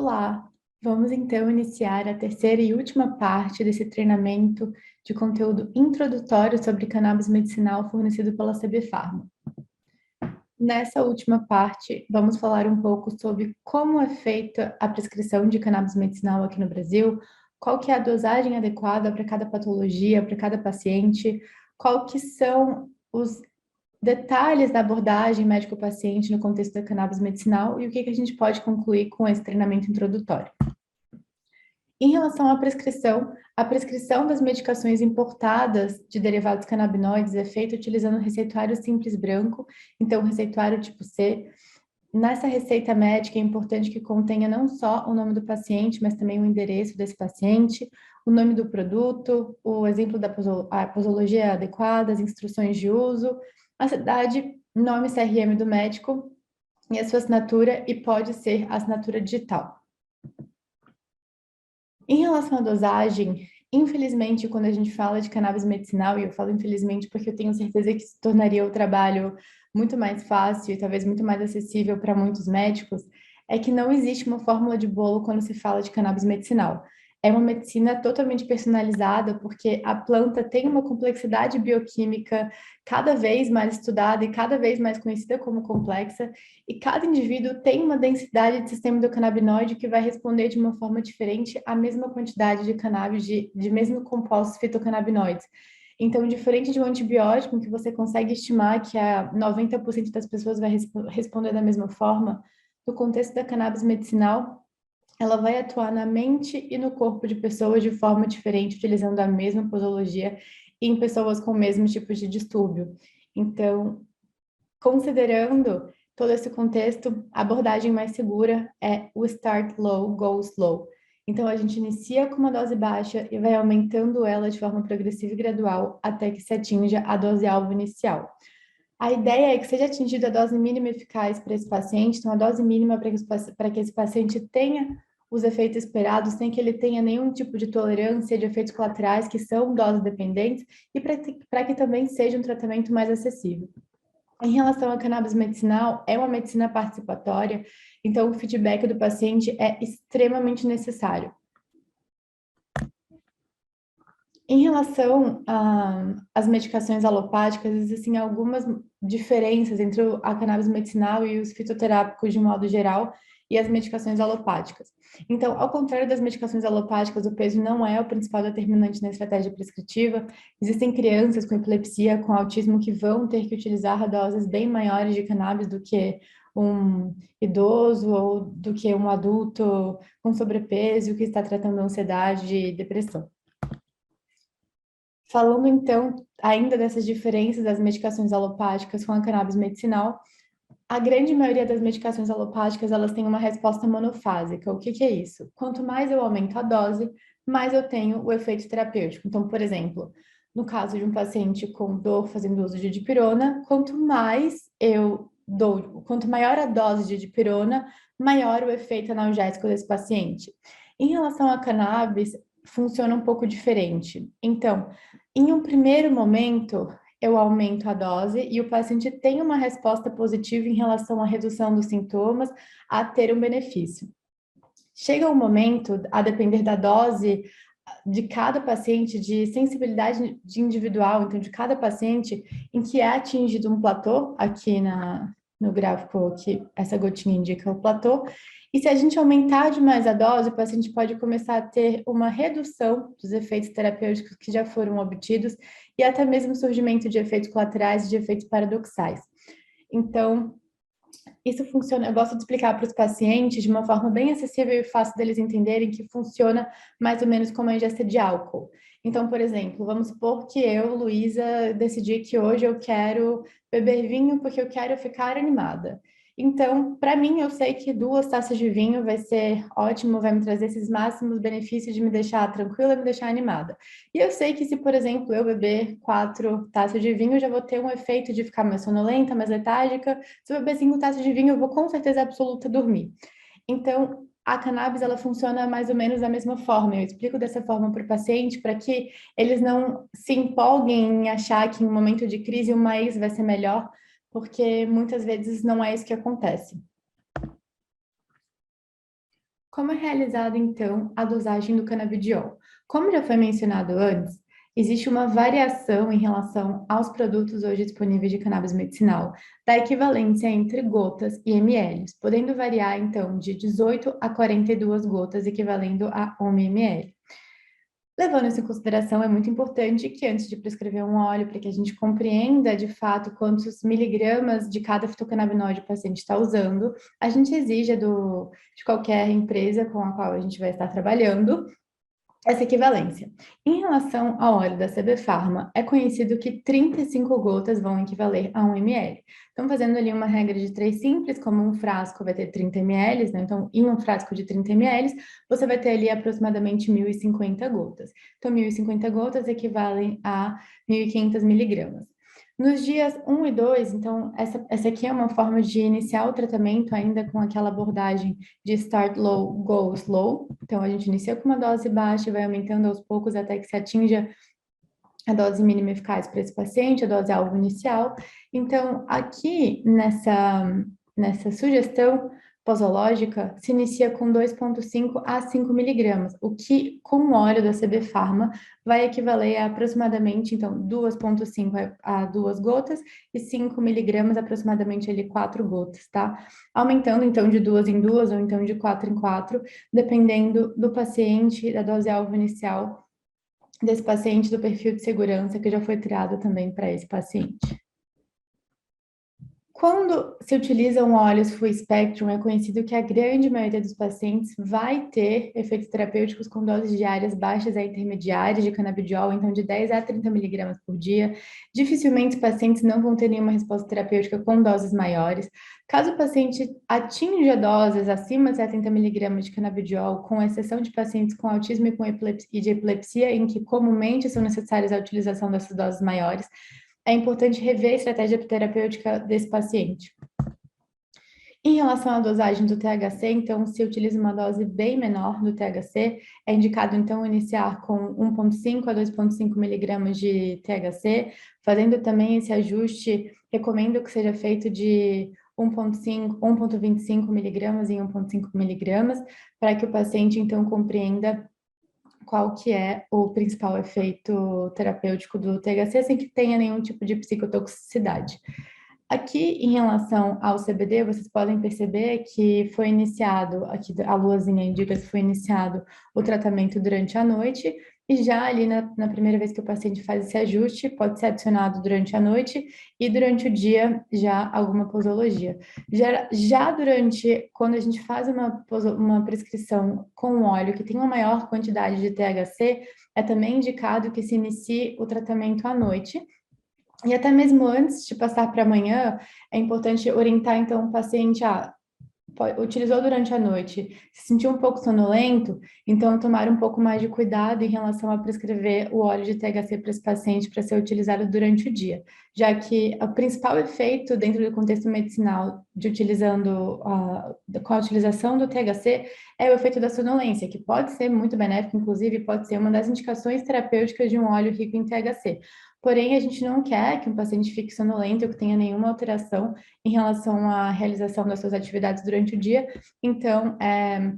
Olá! Vamos então iniciar a terceira e última parte desse treinamento de conteúdo introdutório sobre cannabis medicinal fornecido pela CB Pharma. Nessa última parte, vamos falar um pouco sobre como é feita a prescrição de cannabis medicinal aqui no Brasil, qual que é a dosagem adequada para cada patologia, para cada paciente, qual que são os detalhes da abordagem médico-paciente no contexto da cannabis medicinal e o que a gente pode concluir com esse treinamento introdutório. Em relação à prescrição, a prescrição das medicações importadas de derivados canabinoides é feita utilizando o receituário simples branco, então o receituário tipo C. Nessa receita médica é importante que contenha não só o nome do paciente, mas também o endereço desse paciente, o nome do produto, o exemplo da posologia adequada, as instruções de uso, a cidade, nome CRM do médico e a sua assinatura, e pode ser assinatura digital. Em relação à dosagem, infelizmente, quando a gente fala de cannabis medicinal, e eu falo infelizmente porque eu tenho certeza que se tornaria o trabalho muito mais fácil e talvez muito mais acessível para muitos médicos, é que não existe uma fórmula de bolo quando se fala de cannabis medicinal. É uma medicina totalmente personalizada, porque a planta tem uma complexidade bioquímica cada vez mais estudada e cada vez mais conhecida como complexa, e cada indivíduo tem uma densidade de sistema endocannabinoide que vai responder de uma forma diferente à mesma quantidade de cannabis, de mesmo compostos fitocannabinoides. Então, diferente de um antibiótico, que você consegue estimar que a 90% das pessoas vai responder da mesma forma, no contexto da cannabis medicinal, ela vai atuar na mente e no corpo de pessoas de forma diferente, utilizando a mesma posologia em pessoas com o mesmo tipo de distúrbio. Então, considerando todo esse contexto, a abordagem mais segura é o start low, go slow. Então, a gente inicia com uma dose baixa e vai aumentando ela de forma progressiva e gradual até que se atinja a dose-alvo inicial. A ideia é que seja atingida a dose mínima eficaz para esse paciente, então a dose mínima para que esse paciente tenha os efeitos esperados, sem que ele tenha nenhum tipo de tolerância de efeitos colaterais que são dose dependentes, e para que também seja um tratamento mais acessível. Em relação à cannabis medicinal, é uma medicina participatória, então o feedback do paciente é extremamente necessário. Em relação às medicações alopáticas, existem algumas diferenças entre a cannabis medicinal e os fitoterápicos de modo geral e as medicações alopáticas. Então, ao contrário das medicações alopáticas, o peso não é o principal determinante na estratégia prescritiva. Existem crianças com epilepsia, com autismo, que vão ter que utilizar doses bem maiores de cannabis do que um idoso ou do que um adulto com sobrepeso que está tratando ansiedade e depressão. Falando, então, ainda dessas diferenças das medicações alopáticas com a cannabis medicinal, a grande maioria das medicações alopáticas, elas têm uma resposta monofásica. O que é isso? Quanto mais eu aumento a dose, mais eu tenho o efeito terapêutico. Então, por exemplo, no caso de um paciente com dor fazendo uso de dipirona, quanto maior a dose de dipirona, maior o efeito analgésico desse paciente. Em relação à cannabis, funciona um pouco diferente. Então, em um primeiro momento, eu aumento a dose e o paciente tem uma resposta positiva em relação à redução dos sintomas, a ter um benefício. Chega um momento, a depender da dose de cada paciente, de sensibilidade de individual, então de cada paciente, em que é atingido um platô, aqui no gráfico que essa gotinha indica o platô, e se a gente aumentar demais a dose, o paciente pode começar a ter uma redução dos efeitos terapêuticos que já foram obtidos e até mesmo surgimento de efeitos colaterais e de efeitos paradoxais. Então, isso funciona, eu gosto de explicar para os pacientes de uma forma bem acessível e fácil deles entenderem que funciona mais ou menos como a ingesta de álcool. Então, por exemplo, vamos supor que eu, Luísa, decidi que hoje eu quero beber vinho porque eu quero ficar animada. Então, para mim, eu sei que 2 taças de vinho vai ser ótimo, vai me trazer esses máximos benefícios de me deixar tranquila e me deixar animada. E eu sei que se, por exemplo, eu beber 4 taças de vinho, eu já vou ter um efeito de ficar mais sonolenta, mais letárgica. Se eu beber 5 taças de vinho, eu vou com certeza absoluta dormir. Então, a cannabis, ela funciona mais ou menos da mesma forma. Eu explico dessa forma para o paciente, para que eles não se empolguem em achar que em um momento de crise o mais vai ser melhor, porque muitas vezes não é isso que acontece. Como é realizada, então, a dosagem do canabidiol? Como já foi mencionado antes, existe uma variação em relação aos produtos hoje disponíveis de cannabis medicinal, da equivalência entre gotas e ml, podendo variar, então, de 18 a 42 gotas, equivalendo a 1 ml. Levando isso em consideração, é muito importante que antes de prescrever um óleo, para que a gente compreenda de fato quantos miligramas de cada fitocannabinoide o paciente está usando, a gente exige de qualquer empresa com a qual a gente vai estar trabalhando essa equivalência. Em relação ao óleo da CB Pharma, é conhecido que 35 gotas vão equivaler a 1 ml. Então, fazendo ali uma regra de 3 simples, como um frasco vai ter 30 ml, né? Então, em um frasco de 30 ml, você vai ter ali aproximadamente 1.050 gotas. Então, 1.050 gotas equivalem a 1.500 miligramas. Nos dias 1 e 2, então, essa aqui é uma forma de iniciar o tratamento ainda com aquela abordagem de start low, go slow. Então, a gente inicia com uma dose baixa e vai aumentando aos poucos até que se atinja a dose mínima eficaz para esse paciente, a dose alvo inicial. Então, aqui nessa sugestão posológica, se inicia com 2,5 a 5 miligramas, o que, com o óleo da CB Pharma, vai equivaler a aproximadamente, então, 2,5 a 2 gotas e 5 miligramas, aproximadamente ali 4 gotas, tá? Aumentando, então, de 2 em 2 ou então de 4 em 4, dependendo do paciente, da dose alvo inicial desse paciente, do perfil de segurança que já foi criado também para esse paciente. Quando se utilizam óleos full spectrum, é conhecido que a grande maioria dos pacientes vai ter efeitos terapêuticos com doses diárias baixas a intermediárias de canabidiol, então de 10 a 30 miligramas por dia. Dificilmente os pacientes não vão ter nenhuma resposta terapêutica com doses maiores. Caso o paciente atinja doses acima de 70 miligramas de canabidiol, com exceção de pacientes com autismo e de epilepsia, em que comumente são necessárias a utilização dessas doses maiores, é importante rever a estratégia terapêutica desse paciente. Em relação à dosagem do THC, então, se utiliza uma dose bem menor do THC, é indicado, então, iniciar com 1,5 a 2,5 miligramas de THC, fazendo também esse ajuste, recomendo que seja feito de 1,5, 1,25 miligramas em 1,5 miligramas, para que o paciente, então, compreenda qual que é o principal efeito terapêutico do THC, sem que tenha nenhum tipo de psicotoxicidade. Aqui, em relação ao CBD, vocês podem perceber que foi iniciado, aqui a luazinha indica que foi iniciado o tratamento durante a noite, e já ali na primeira vez que o paciente faz esse ajuste, pode ser adicionado durante a noite, e durante o dia, já alguma posologia. Já durante, quando a gente faz uma prescrição com óleo que tem uma maior quantidade de THC, é também indicado que se inicie o tratamento à noite. E até mesmo antes de passar para amanhã, é importante orientar, então, o paciente utilizou durante a noite, se sentiu um pouco sonolento, então tomar um pouco mais de cuidado em relação a prescrever o óleo de THC para esse paciente para ser utilizado durante o dia, já que o principal efeito dentro do contexto medicinal com a utilização do THC é o efeito da sonolência, que pode ser muito benéfico, inclusive pode ser uma das indicações terapêuticas de um óleo rico em THC. Porém, a gente não quer que um paciente fique sonolento ou que tenha nenhuma alteração em relação à realização das suas atividades durante o dia. Então, é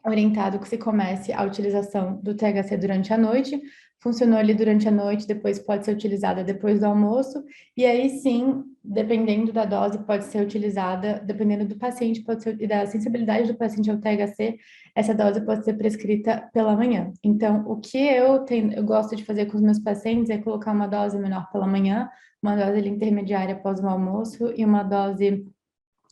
orientado que se comece a utilização do THC durante a noite. Funcionou ali durante a noite, depois pode ser utilizada depois do almoço. E aí sim, dependendo da dose, pode ser utilizada, dependendo do paciente, pode ser, e da sensibilidade do paciente ao THC, essa dose pode ser prescrita pela manhã. Então, o que eu gosto de fazer com os meus pacientes é colocar uma dose menor pela manhã, uma dose ali intermediária após o almoço e uma dose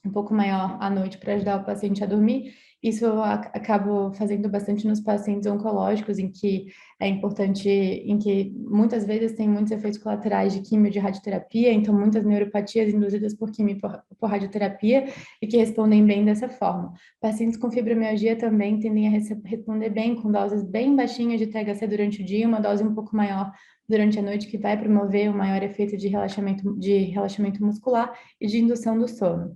um pouco maior à noite para ajudar o paciente a dormir. Isso eu acabo fazendo bastante nos pacientes oncológicos, em que é importante, em que muitas vezes tem muitos efeitos colaterais de quimio de radioterapia, então muitas neuropatias induzidas por quimio por radioterapia e que respondem bem dessa forma. Pacientes com fibromialgia também tendem a responder bem com doses bem baixinhas de THC durante o dia, uma dose um pouco maior durante a noite, que vai promover o maior efeito de relaxamento muscular e de indução do sono.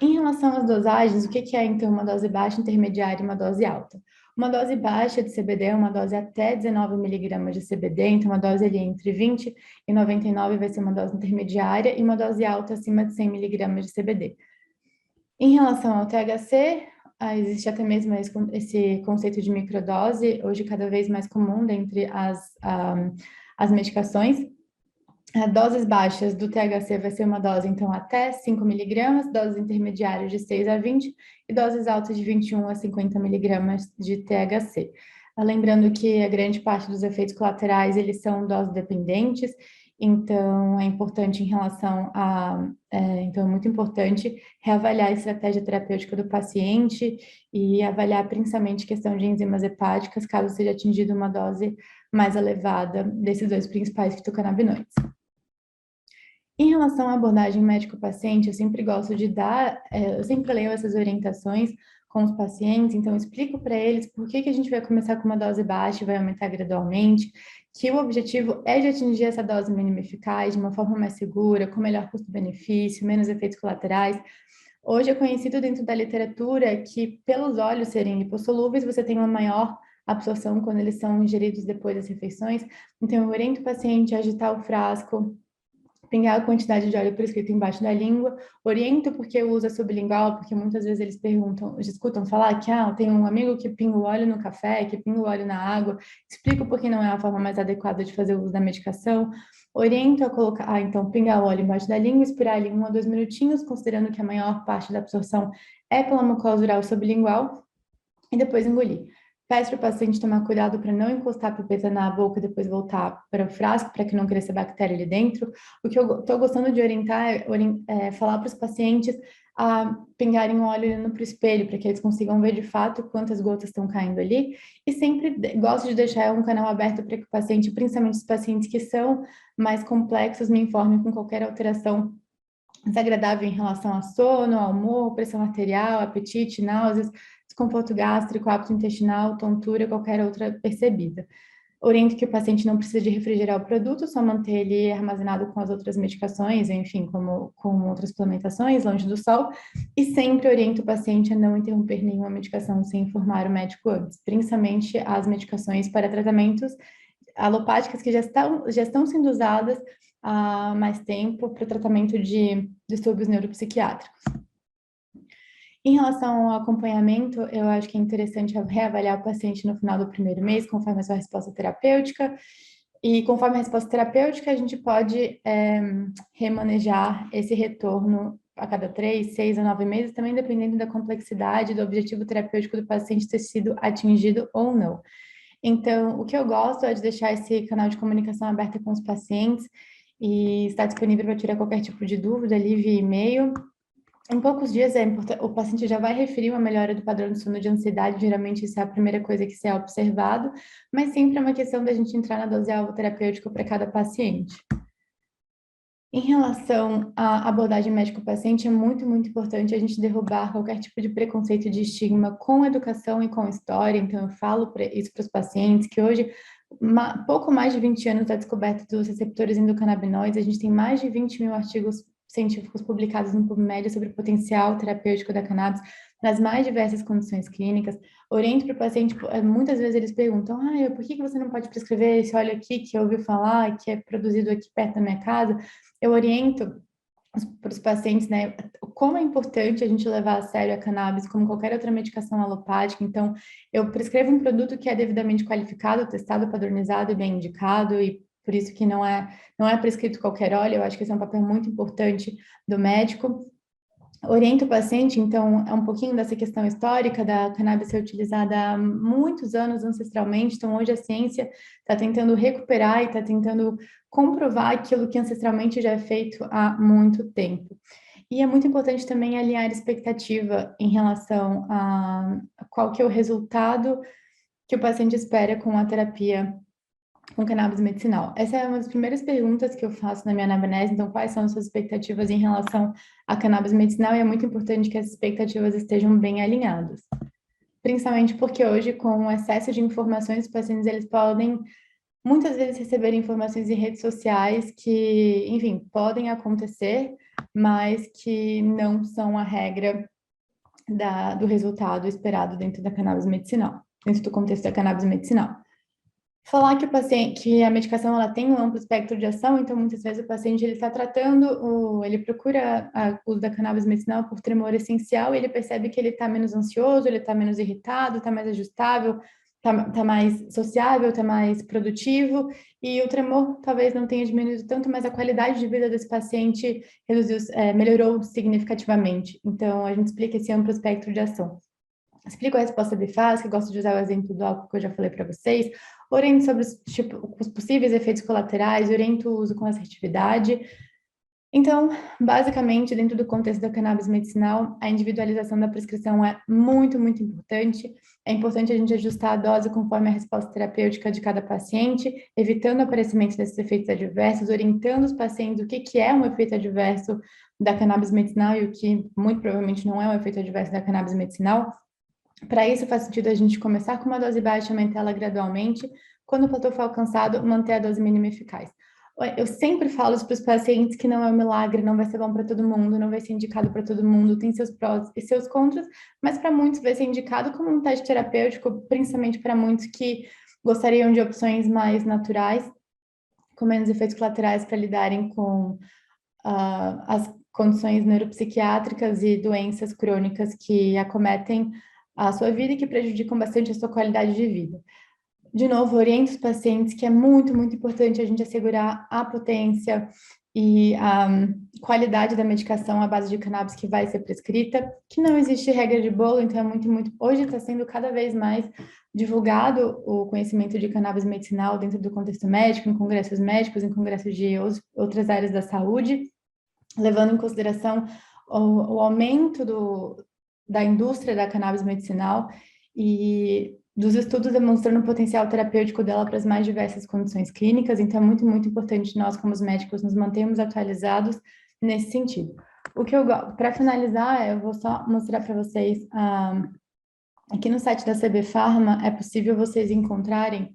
Em relação às dosagens, o que é então uma dose baixa, intermediária e uma dose alta? Uma dose baixa de CBD é uma dose até 19 miligramas de CBD, então uma dose ali entre 20 e 99 vai ser uma dose intermediária e uma dose alta acima de 100 miligramas de CBD. Em relação ao THC, existe até mesmo esse conceito de microdose, hoje cada vez mais comum dentre as medicações. Doses baixas do THC vai ser uma dose, então, até 5 miligramas, doses intermediárias de 6 a 20 e doses altas de 21 a 50 miligramas de THC. Lembrando que a grande parte dos efeitos colaterais, eles são dose dependentes, então é importante em relação a... então é muito importante reavaliar a estratégia terapêutica do paciente e avaliar principalmente questão de enzimas hepáticas, caso seja atingida uma dose mais elevada desses dois principais fitocannabinoides. Em relação à abordagem médico-paciente, eu sempre gosto de eu sempre leio essas orientações com os pacientes, então eu explico para eles por que a gente vai começar com uma dose baixa e vai aumentar gradualmente, que o objetivo é de atingir essa dose mínima eficaz de uma forma mais segura, com melhor custo-benefício, menos efeitos colaterais. Hoje é conhecido dentro da literatura que, pelos óleos serem lipossolúveis, você tem uma maior absorção quando eles são ingeridos depois das refeições, então eu oriento o paciente a agitar o frasco, pingar a quantidade de óleo prescrito embaixo da língua, oriento porque usa sublingual, porque muitas vezes eles escutam falar que tem um amigo que pinga o óleo no café, que pinga o óleo na água, explico porque não é a forma mais adequada de fazer o uso da medicação, oriento a colocar, então, pingar o óleo embaixo da língua, esperar ali 1 a 2 minutinhos, considerando que a maior parte da absorção é pela mucosa oral sublingual, e depois engolir. Peço para o paciente tomar cuidado para não encostar a pipeta na boca e depois voltar para o frasco, para que não cresça bactéria ali dentro. O que eu estou gostando de orientar é falar para os pacientes a pingarem o óleo olhando para o espelho, para que eles consigam ver de fato quantas gotas estão caindo ali. E sempre gosto de deixar um canal aberto para que o paciente, principalmente os pacientes que são mais complexos, me informem com qualquer alteração desagradável em relação a sono, ao humor, pressão arterial, apetite, náuseas, desconforto gástrico, hábito intestinal, tontura, qualquer outra percebida. Oriento que o paciente não precisa de refrigerar o produto, só manter ele armazenado com as outras medicações, enfim, como com outras suplementações, longe do sol, e sempre oriento o paciente a não interromper nenhuma medicação sem informar o médico antes, principalmente as medicações para tratamentos alopáticas que já estão sendo usadas há mais tempo para o tratamento de distúrbios neuropsiquiátricos. Em relação ao acompanhamento, eu acho que é interessante reavaliar o paciente no final do primeiro mês, conforme a sua resposta terapêutica. E conforme a resposta terapêutica, a gente pode remanejar esse retorno a cada 3, 6 a 9 meses, também dependendo da complexidade do objetivo terapêutico do paciente ter sido atingido ou não. Então, o que eu gosto é de deixar esse canal de comunicação aberto com os pacientes e estar disponível para tirar qualquer tipo de dúvida ali via e-mail. Em poucos dias o paciente já vai referir uma melhora do padrão de sono de ansiedade, geralmente isso é a primeira coisa que se é observado, mas sempre é uma questão da gente entrar na dose-alvo terapêutica para cada paciente. Em relação à abordagem médico-paciente, é muito, muito importante a gente derrubar qualquer tipo de preconceito de estigma com educação e com história, então eu falo isso para os pacientes, que hoje, pouco mais de 20 anos da descoberta dos receptores endocannabinoides, a gente tem mais de 20 mil artigos científicos publicados no PubMed sobre o potencial terapêutico da cannabis nas mais diversas condições clínicas. Oriento para o paciente, muitas vezes eles perguntam, por que você não pode prescrever esse óleo aqui que eu ouvi falar, que é produzido aqui perto da minha casa? Eu oriento para os pacientes, né, como é importante a gente levar a sério a cannabis como qualquer outra medicação alopática. Então, eu prescrevo um produto que é devidamente qualificado, testado, padronizado e bem indicado, e por isso que não é prescrito qualquer óleo. Eu acho que esse é um papel muito importante do médico. Oriento o paciente, então, é um pouquinho dessa questão histórica da cannabis ser utilizada há muitos anos ancestralmente, então hoje a ciência está tentando recuperar e está tentando comprovar aquilo que ancestralmente já é feito há muito tempo. E é muito importante também alinhar a expectativa em relação a qual que é o resultado que o paciente espera com a terapia com cannabis medicinal. Essa é uma das primeiras perguntas que eu faço na minha anamnese, então quais são as suas expectativas em relação a cannabis medicinal, e é muito importante que essas expectativas estejam bem alinhadas. Principalmente porque hoje, com o excesso de informações, os pacientes eles podem muitas vezes receber informações em redes sociais que, enfim, podem acontecer, mas que não são a regra do resultado esperado dentro da cannabis medicinal, dentro do contexto da cannabis medicinal. Falar que o paciente, que a medicação ela tem um amplo espectro de ação, então muitas vezes o paciente ele está tratando, ele procura o uso da cannabis medicinal por tremor essencial, e ele percebe que ele está menos ansioso, ele está menos irritado, está mais ajustável, está mais sociável, está mais produtivo, e o tremor talvez não tenha diminuído tanto, mas a qualidade de vida desse paciente melhorou significativamente. Então a gente explica esse amplo espectro de ação. Explico a resposta bifásica, gosto de usar o exemplo do álcool que eu já falei para vocês, oriento sobre os possíveis efeitos colaterais, oriento o uso com assertividade. Então, basicamente, dentro do contexto da cannabis medicinal, a individualização da prescrição é muito, muito importante. É importante a gente ajustar a dose conforme a resposta terapêutica de cada paciente, evitando o aparecimento desses efeitos adversos, orientando os pacientes o que é um efeito adverso da cannabis medicinal e o que muito provavelmente não é um efeito adverso da cannabis medicinal. Para isso, faz sentido a gente começar com uma dose baixa, aumentar ela gradualmente. Quando o platô for alcançado, manter a dose mínima eficaz. Eu sempre falo para os pacientes que não é um milagre, não vai ser bom para todo mundo, não vai ser indicado para todo mundo, tem seus prós e seus contras, mas para muitos vai ser indicado como um teste terapêutico, principalmente para muitos que gostariam de opções mais naturais, com menos efeitos colaterais para lidarem com as condições neuropsiquiátricas e doenças crônicas que acometem a sua vida e que prejudicam bastante a sua qualidade de vida. De novo, oriento os pacientes que é muito, muito importante a gente assegurar a potência e a qualidade da medicação à base de cannabis que vai ser prescrita, que não existe regra de bolo, então é muito, muito... Hoje está sendo cada vez mais divulgado o conhecimento de cannabis medicinal dentro do contexto médico, em congressos médicos, em congressos de outras áreas da saúde, levando em consideração o aumento da indústria da cannabis medicinal e dos estudos demonstrando o potencial terapêutico dela para as mais diversas condições clínicas. Então, é muito, muito importante nós, como os médicos, nos mantermos atualizados nesse sentido. Para finalizar, eu vou só mostrar para vocês, aqui no site da CB Pharma, é possível vocês encontrarem,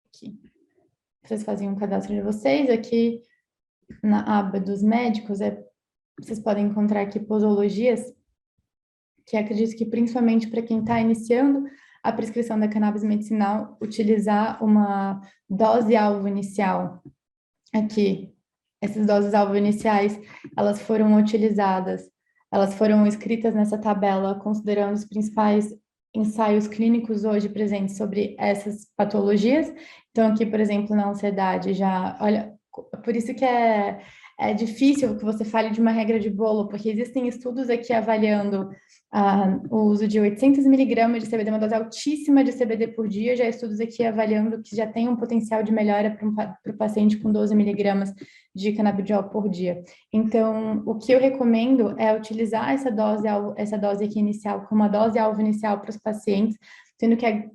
aqui, vocês fazem um cadastro de vocês, aqui na aba dos médicos, vocês podem encontrar aqui posologias, que acredito que principalmente para quem está iniciando a prescrição da cannabis medicinal, utilizar uma dose-alvo inicial. Aqui, essas doses-alvo iniciais, elas foram utilizadas, elas foram escritas nessa tabela, considerando os principais ensaios clínicos hoje presentes sobre essas patologias. Então, aqui, por exemplo, na ansiedade, já, olha, por isso que é difícil que você fale de uma regra de bolo, porque existem estudos aqui avaliando o uso de 800 miligramas de CBD, uma dose altíssima de CBD por dia, já estudos aqui avaliando que já tem um potencial de melhora para o paciente com 12 miligramas de canabidiol por dia. Então, o que eu recomendo é utilizar essa dose aqui inicial como uma dose-alvo inicial para os pacientes, sendo que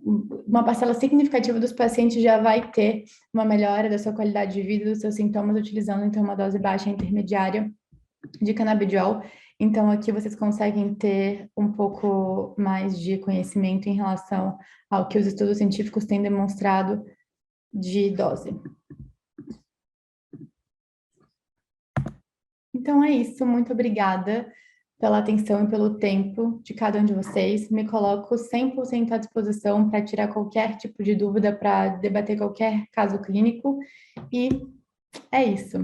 uma parcela significativa dos pacientes já vai ter uma melhora da sua qualidade de vida, dos seus sintomas, utilizando então uma dose baixa intermediária de canabidiol. Então, aqui vocês conseguem ter um pouco mais de conhecimento em relação ao que os estudos científicos têm demonstrado de dose. Então, é isso. Muito obrigada pela atenção e pelo tempo de cada um de vocês. Me coloco 100% à disposição para tirar qualquer tipo de dúvida, para debater qualquer caso clínico. E é isso.